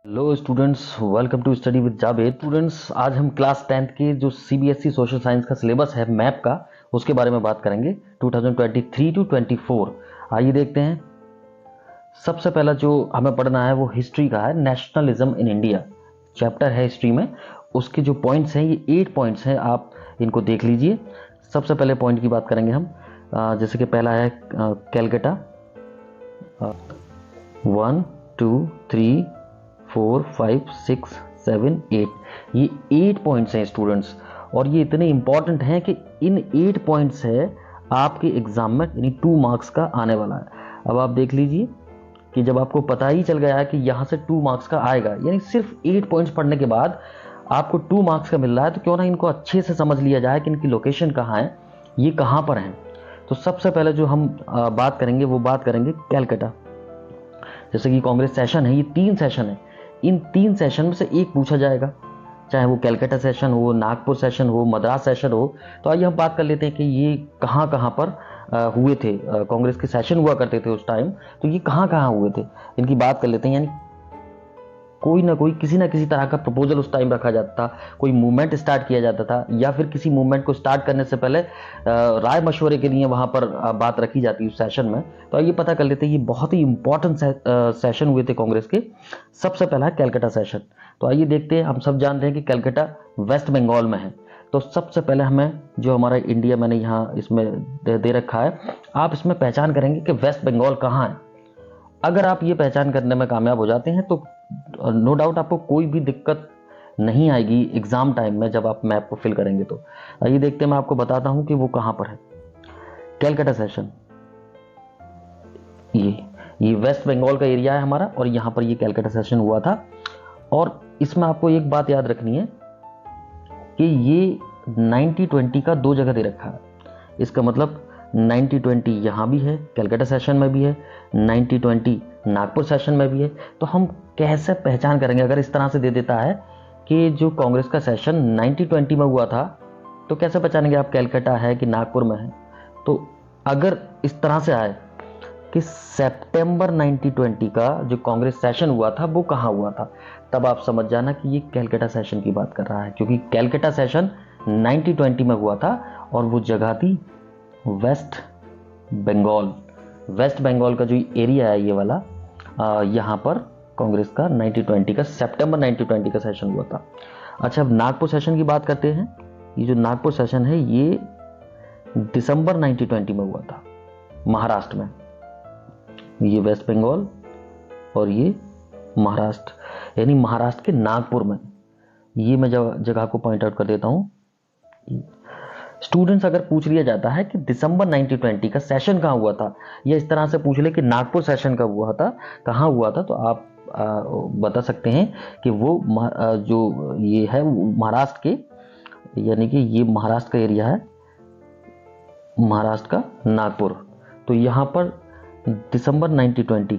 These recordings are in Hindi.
Hello students, welcome to study with Javed. Students, आज हम क्लास 10th के जो सीबीएसई सोशल साइंस का सिलेबस है मैप का, उसके बारे में बात करेंगे 2023 टू 24। आइए देखते हैं। सबसे पहला जो हमें पढ़ना है वो हिस्ट्री का है, नेशनलिज्म इन इंडिया चैप्टर है हिस्ट्री में। उसके जो पॉइंट्स हैं ये 8 पॉइंट्स हैं, आप इनको देख लीजिए। सबसे पहले पॉइंट की बात करेंगे हम, जैसे कि पहला है कैलकाटा। 1 2 3 4 5 6 7 8, ये 8 पॉइंट्स हैं स्टूडेंट्स, और ये इतने इंपॉर्टेंट हैं कि इन 8 पॉइंट्स से आपके एग्जाम में यानी 2 मार्क्स का आने वाला है। अब आप देख लीजिए कि जब आपको पता ही चल गया है कि यहाँ से 2 मार्क्स का आएगा, यानी सिर्फ 8 पॉइंट्स पढ़ने के बाद आपको 2 मार्क्स का मिल रहा है, तो क्यों ना इनको अच्छे से समझ लिया जाए कि इनकी लोकेशन कहाँ है, ये कहाँ पर हैं। तो सबसे पहले जो हम बात करेंगे वो बात करेंगे कैलकाटा। जैसे कि कांग्रेस सेशन है, ये 3 सेशन है, इन 3 सेशन में से एक पूछा जाएगा, चाहे वो कैलकाटा सेशन हो, नागपुर सेशन हो, मद्रास सेशन हो। तो आइए हम बात कर लेते हैं कि ये कहाँ कहाँ पर हुए थे। कांग्रेस के सेशन हुआ करते थे उस टाइम, तो ये कहाँ कहाँ हुए थे इनकी बात कर लेते हैं। यानी कोई ना कोई किसी ना किसी तरह का प्रपोजल उस टाइम रखा जाता था, कोई मूवमेंट स्टार्ट किया जाता था, या फिर किसी मूवमेंट को स्टार्ट करने से पहले राय मशवरे के लिए वहां पर बात रखी जाती है उस सेशन में। तो आइए पता कर लेते हैं, ये बहुत ही इंपॉर्टेंट सेशन हुए थे कांग्रेस के। सबसे पहला है कैलकाटा सेशन। तो आइए देखते हैं, हम सब जानते हैं कि कैलकाटा वेस्ट बंगाल में है। तो सबसे पहले हमें जो हमारा इंडिया मैंने यहाँ इसमें दे रखा है, आप इसमें पहचान करेंगे कि वेस्ट बंगाल कहाँ है। अगर आप ये पहचान करने में कामयाब हो जाते हैं तो नो डाउट आपको कोई भी दिक्कत नहीं आएगी एग्जाम टाइम में जब आप मैप को फिल करेंगे। तो आइए देखते हैं, मैं आपको बताता हूं कि वो कहां पर है। कैलकाटा सेशन, ये वेस्ट बंगाल का एरिया है हमारा, और यहां पर ये कैलकाटा सेशन हुआ था। और इसमें आपको एक बात याद रखनी है कि ये 90-20 का 2 जगह दे रखा है। इसका मतलब 90-20 यहाँ भी है, कैलकाटा सेशन में भी है, 90-20 नागपुर सेशन में भी है। तो हम कैसे पहचान करेंगे अगर इस तरह से दे देता है कि जो कांग्रेस का सेशन 90-20 में हुआ था, तो कैसे पहचानेंगे आप कैलकाटा है कि नागपुर में है। तो अगर इस तरह से आए कि सितंबर 90-20 का जो कांग्रेस सेशन हुआ था वो कहाँ हुआ था, तब आप समझ जाना कि ये कैलकाटा सेशन की बात कर रहा है, क्योंकि कैलकाटा सेशन 90-20 में हुआ था और वो जगह थी वेस्ट बंगाल। वेस्ट बंगाल का जो एरिया है ये वाला, यहाँ पर कांग्रेस का 90-20 का सितंबर 90-20 का सेशन हुआ था। अच्छा, अब नागपुर सेशन की बात करते हैं। ये जो नागपुर सेशन है ये दिसंबर 90-20 में हुआ था, महाराष्ट्र में। ये वेस्ट बंगाल और ये महाराष्ट्र, यानी महाराष्ट्र के नागपुर में। ये मैं जगह को पॉइंट आउट कर देता हूं। स्टूडेंट्स, अगर पूछ लिया जाता है कि दिसंबर 90-20 का सेशन कहाँ हुआ था, या इस तरह से पूछ ले कि नागपुर सेशन कब हुआ था, कहाँ हुआ था, तो आप बता सकते हैं कि वो जो ये है महाराष्ट्र के, यानी कि ये महाराष्ट्र का एरिया है, महाराष्ट्र का नागपुर। तो यहाँ पर दिसंबर 90-20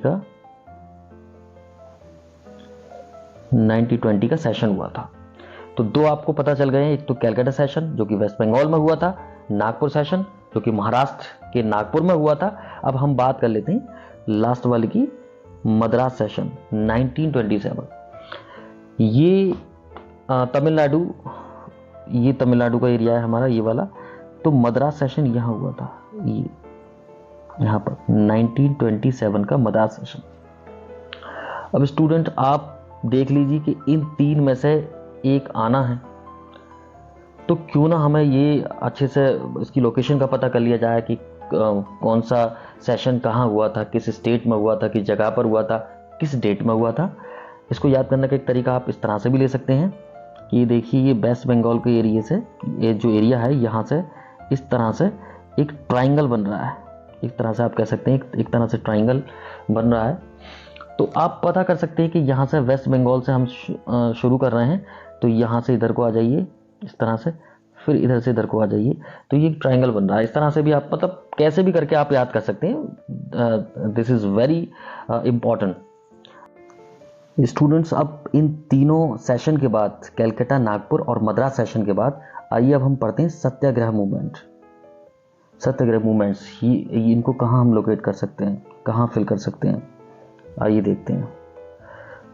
का सेशन हुआ था। तो 2 आपको पता चल गए हैं, एक तो कैलकाटा सेशन जो कि वेस्ट बंगाल में हुआ था, नागपुर सेशन जो कि महाराष्ट्र के नागपुर में हुआ था। अब हम बात कर लेते हैं लास्ट वाले की, मद्रास सेशन 1927। ये तमिलनाडु, ये तमिलनाडु का एरिया है हमारा, ये वाला। तो मद्रास सेशन यहाँ हुआ था, ये यहाँ पर 1927 का मद्रास सेशन। अब स्टूडेंट आप देख लीजिए कि इन 3 में से एक आना है, तो क्यों ना हमें ये अच्छे से इसकी लोकेशन का पता कर लिया जाए कि कौन सा सेशन कहाँ हुआ था, किस स्टेट में हुआ था, किस जगह पर हुआ था, किस डेट में हुआ था। इसको याद करने का एक तरीका आप इस तरह से भी ले सकते हैं कि देखिए, ये वेस्ट बंगाल के एरिया से, ये जो एरिया है यहाँ से इस तरह से एक ट्राइंगल बन रहा है। एक तरह से आप कह सकते हैं एक तरह से ट्राइंगल बन रहा है। तो आप पता कर सकते हैं कि यहाँ से वेस्ट बंगाल से हम शुरू कर रहे हैं, तो यहाँ से इधर को आ जाइए इस तरह से, फिर इधर से इधर को आ जाइए, तो ये ट्राइंगल बन रहा है। इस तरह से भी आप मतलब कैसे भी करके आप याद कर सकते हैं। This is very important students. अब इन तीनों सेशन के बाद, कैलकाटा, नागपुर और मद्रास सेशन के बाद, आइए अब हम पढ़ते हैं सत्याग्रह मूवमेंट। सत्याग्रह मूवमेंट्स, इनको कहाँ हम लोकेट कर सकते हैं, कहाँ फिल कर सकते हैं, आइए देखते हैं।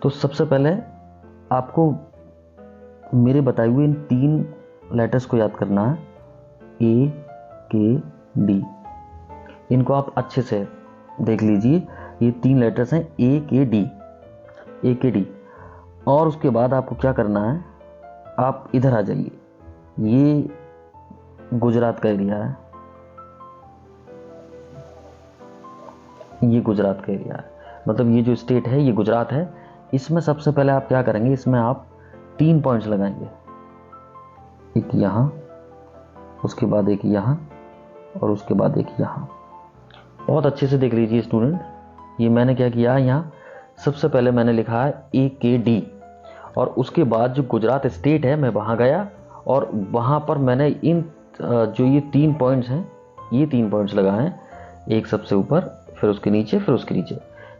तो सबसे पहले आपको मेरे बताए हुए इन 3 लेटर्स को याद करना है, ए के डी। इनको आप अच्छे से देख लीजिए, ये 3 लेटर्स हैं ए के डी। और उसके बाद आपको क्या करना है, आप इधर आ जाइए, ये गुजरात का एरिया है, ये गुजरात का एरिया है, मतलब ये जो स्टेट है ये गुजरात है। इसमें सबसे पहले आप क्या करेंगे, इसमें आप 3 पॉइंट्स लगाएंगे, एक यहाँ, उसके बाद एक यहाँ और उसके बाद एक यहाँ। बहुत अच्छे से देख लीजिए स्टूडेंट, ये मैंने क्या किया है, यहाँ सबसे पहले मैंने लिखा है ए के डी, और उसके बाद जो गुजरात स्टेट है मैं वहाँ गया और वहाँ पर मैंने इन जो ये 3 पॉइंट्स हैं, ये 3 पॉइंट्स लगाए हैं, एक सबसे ऊपर, फिर उसके नीचे, फिर उसके नीचे,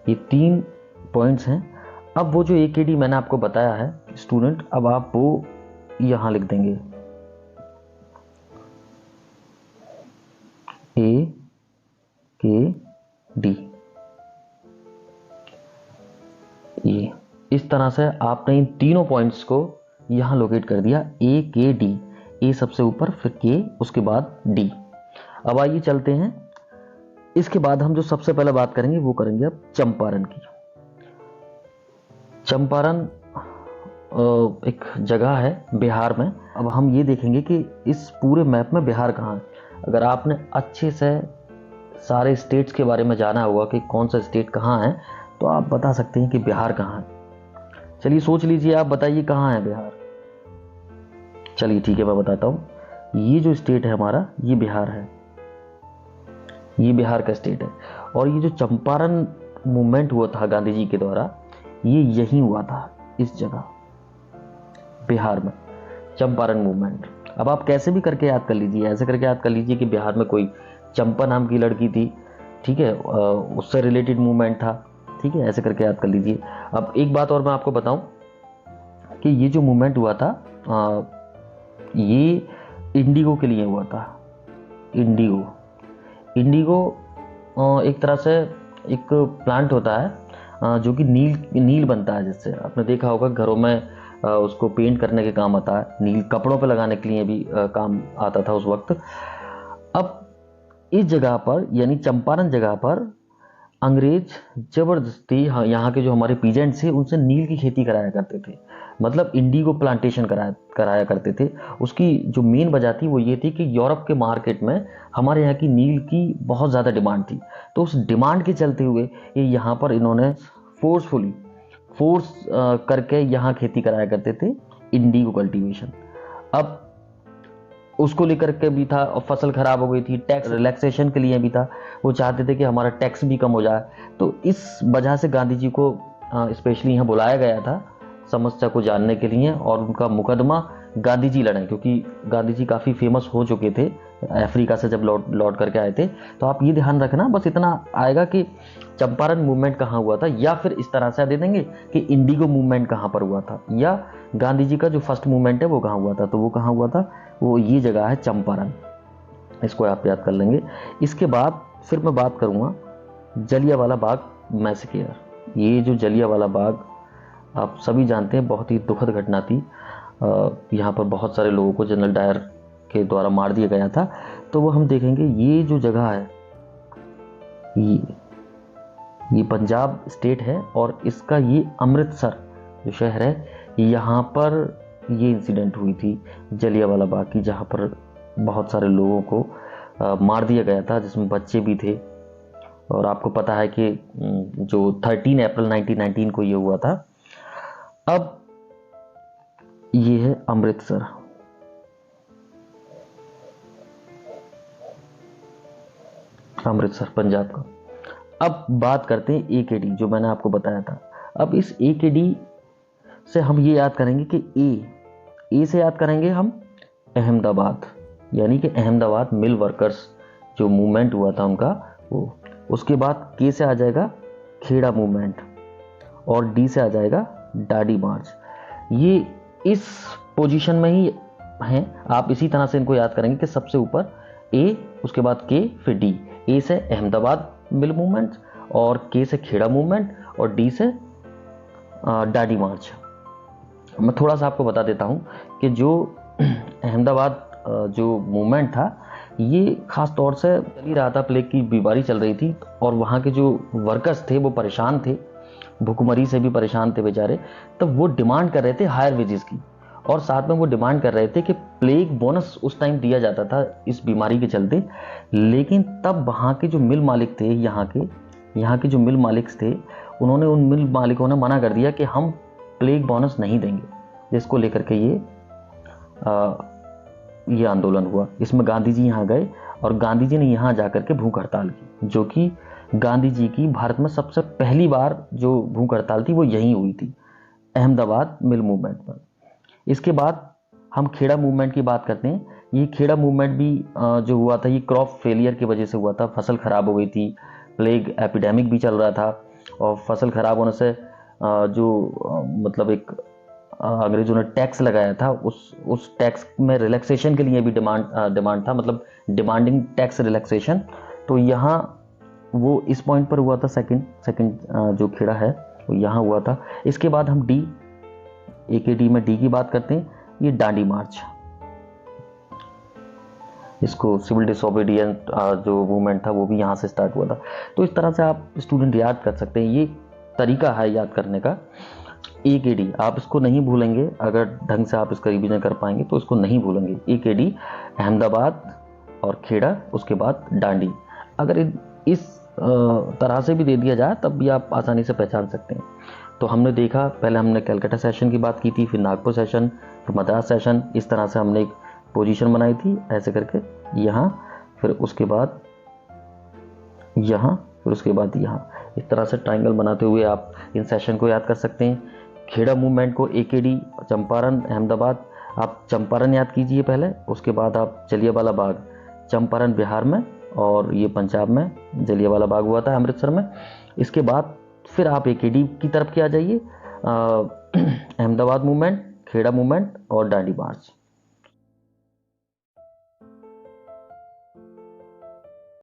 ये 3 पॉइंट्स हैं। अब वो जो ए के डी मैंने आपको बताया है स्टूडेंट, अब आप वो यहाँ लिख देंगे, ए के डी। ये इस तरह से आपने इन तीनों पॉइंट्स को यहां लोकेट कर दिया, ए के डी, ए सबसे ऊपर, फिर के, उसके बाद डी। अब आइए चलते हैं, इसके बाद हम जो सबसे पहले बात करेंगे वो करेंगे अब चंपारण की। चंपारण एक जगह है बिहार में। अब हम ये देखेंगे कि इस पूरे मैप में बिहार कहाँ है। अगर आपने अच्छे से सारे स्टेट्स के बारे में जाना होगा कि कौन सा स्टेट कहाँ है, तो आप बता सकते हैं कि बिहार कहाँ है। चलिए सोच लीजिए, आप बताइए कहाँ है बिहार। चलिए ठीक है, मैं बताता हूँ। ये जो स्टेट है हमारा, ये बिहार है, ये बिहार का स्टेट है। और ये जो चंपारण मूवमेंट हुआ था गांधी जी के द्वारा, ये यहीं हुआ था, इस जगह बिहार में, चंपारण मूवमेंट। अब आप कैसे भी करके याद कर लीजिए, ऐसे करके याद कर लीजिए कि बिहार में कोई चंपा नाम की लड़की थी, ठीक है, उससे रिलेटेड मूवमेंट था, ठीक है, ऐसे करके याद कर लीजिए। अब एक बात और मैं आपको बताऊं कि ये जो मूवमेंट हुआ था, ये इंडिगो के लिए हुआ था। इंडिगो एक तरह से एक प्लांट होता है जो कि नील बनता है, जिससे आपने देखा होगा घरों में उसको पेंट करने के काम आता है, नील कपड़ों पे लगाने के लिए भी काम आता था उस वक्त। अब इस जगह पर, यानी चंपारण जगह पर, अंग्रेज जबरदस्ती यहाँ के जो हमारे पीजेंट्स थे उनसे नील की खेती कराया करते थे, मतलब इंडिगो प्लांटेशन कराया करते थे। उसकी जो मेन वजह थी वो ये थी कि यूरोप के मार्केट में हमारे यहाँ की नील की बहुत ज़्यादा डिमांड थी। तो उस डिमांड के चलते हुए ये यहाँ पर इन्होंने फोर्स करके यहाँ खेती कराया करते थे, इंडिगो कल्टीवेशन। अब उसको लेकर के भी था, और फसल खराब हो गई थी, टैक्स रिलैक्सेशन के लिए भी था, वो चाहते थे कि हमारा टैक्स भी कम हो जाए। तो इस वजह से गांधी जी को स्पेशली यहाँ बुलाया गया था समस्या को जानने के लिए, और उनका मुकदमा गांधी जी लड़े, क्योंकि गांधी जी काफ़ी फेमस हो चुके थे अफ्रीका से जब लौट करके आए थे। तो आप ये ध्यान रखना, बस इतना आएगा कि चंपारण मूवमेंट कहाँ हुआ था, या फिर इस तरह से दे देंगे कि इंडिगो मूवमेंट कहाँ पर हुआ था, या गांधी जी का जो फर्स्ट मूवमेंट है वो कहाँ हुआ था। तो वो कहाँ हुआ था, वो ये जगह है चंपारण, इसको आप याद कर लेंगे। इसके बाद फिर मैं बात करूँगा जलियांवाला बाग मैसेकेयर। ये जो जलियांवाला बाग आप सभी जानते हैं, बहुत ही दुखद घटना थी। यहाँ पर बहुत सारे लोगों को जनरल डायर के द्वारा मार दिया गया था। तो वो हम देखेंगे, ये जो जगह है ये पंजाब स्टेट है, और इसका ये अमृतसर जो शहर है, यहाँ पर ये इंसिडेंट हुई थी जलियांवाला बाग की, जहाँ पर बहुत सारे लोगों को मार दिया गया था, जिसमें बच्चे भी थे। और आपको पता है कि जो 13 अप्रैल 1919 को ये हुआ था। अब ये है अमृतसर। पंजाब का। अब बात करते हैं एकेडी, जो मैंने आपको बताया था। अब इस एकेडी से हम ये याद करेंगे कि ए से याद करेंगे हम अहमदाबाद, यानी कि अहमदाबाद मिल वर्कर्स जो मूवमेंट हुआ था उनका वो। उसके बाद के से आ जाएगा खेड़ा मूवमेंट, और डी से आ जाएगा डाडी मार्च। ये इस पोजीशन में ही हैं। आप इसी तरह से इनको याद करेंगे कि सबसे ऊपर ए, उसके बाद के, फिर डी। ए से अहमदाबाद मिल मूवमेंट, और के से खेड़ा मूवमेंट, और डी से डांडी मार्च। मैं थोड़ा सा आपको बता देता हूँ कि जो अहमदाबाद जो मूवमेंट था ये खास तौर से चल ही रहा था, प्लेग की बीमारी चल रही थी और वहाँ के जो वर्कर्स थे वो परेशान थे, भुखमरी से भी परेशान थे बेचारे। तब वो डिमांड कर रहे थे हायर वेजेस की, और साथ में वो डिमांड कर रहे थे कि प्लेग बोनस उस टाइम दिया जाता था इस बीमारी के चलते। लेकिन तब वहाँ के जो मिल मालिक थे, यहाँ के जो मिल मालिक थे, उन्होंने उन मिल मालिकों ने मना कर दिया कि हम प्लेग बोनस नहीं देंगे, जिसको लेकर के ये आंदोलन हुआ। इसमें गांधी जी यहाँ गए और गांधी जी ने यहाँ जाकर के भूख हड़ताल की, जो कि गांधी जी की भारत में सबसे पहली बार जो भूख हड़ताल थी वो यहीं हुई थी, अहमदाबाद मिल मूवमेंट पर। इसके बाद हम खेड़ा मूवमेंट की बात करते हैं। ये खेड़ा मूवमेंट भी जो हुआ था ये क्रॉप फेलियर की वजह से हुआ था, फसल खराब हो गई थी, प्लेग एपिडेमिक भी चल रहा था और फसल खराब होने से मतलब एक अंग्रेजों ने टैक्स लगाया था, उस टैक्स में रिलैक्सेशन के लिए भी डिमांड था, मतलब डिमांडिंग टैक्स रिलैक्सेशन। तो यहाँ वो इस पॉइंट पर हुआ था, सेकंड जो खेड़ा है वो यहाँ हुआ था। इसके बाद हम AKD में डी की बात करते हैं, ये डांडी मार्च। इसको सिविल डिसोबीडियंस जो मूवमेंट था वो भी यहाँ से स्टार्ट हुआ था। तो इस तरह से आप स्टूडेंट याद कर सकते हैं, ये तरीका है याद करने का। AKD आप इसको नहीं भूलेंगे, अगर ढंग से आप इसका रिवीजन कर पाएंगे तो इसको नहीं भूलेंगे। AKD अहमदाबाद और खेड़ा, उसके बाद डांडी। अगर इस तरह से भी दे दिया जाए तब भी आप आसानी से पहचान सकते हैं। तो हमने देखा, पहले हमने कलकत्ता सेशन की बात की थी, फिर नागपुर सेशन, फिर मद्रास सेशन, इस तरह से हमने एक पोजीशन बनाई थी ऐसे करके, यहाँ, फिर उसके बाद यहाँ, फिर उसके बाद यहाँ। इस तरह से ट्रायंगल बनाते हुए आप इन सेशन को याद कर सकते हैं। खेड़ा मूवमेंट को AKD, चंपारण, अहमदाबाद, आप चंपारण याद कीजिए पहले, उसके बाद आप जलियांवाला बाग, चंपारण बिहार में और ये पंजाब में जलियांवाला बाग हुआ था अमृतसर में। इसके बाद फिर आप AKD की तरफ के आ जाइए, अहमदाबाद मूवमेंट, खेड़ा मूवमेंट और डांडी मार्च।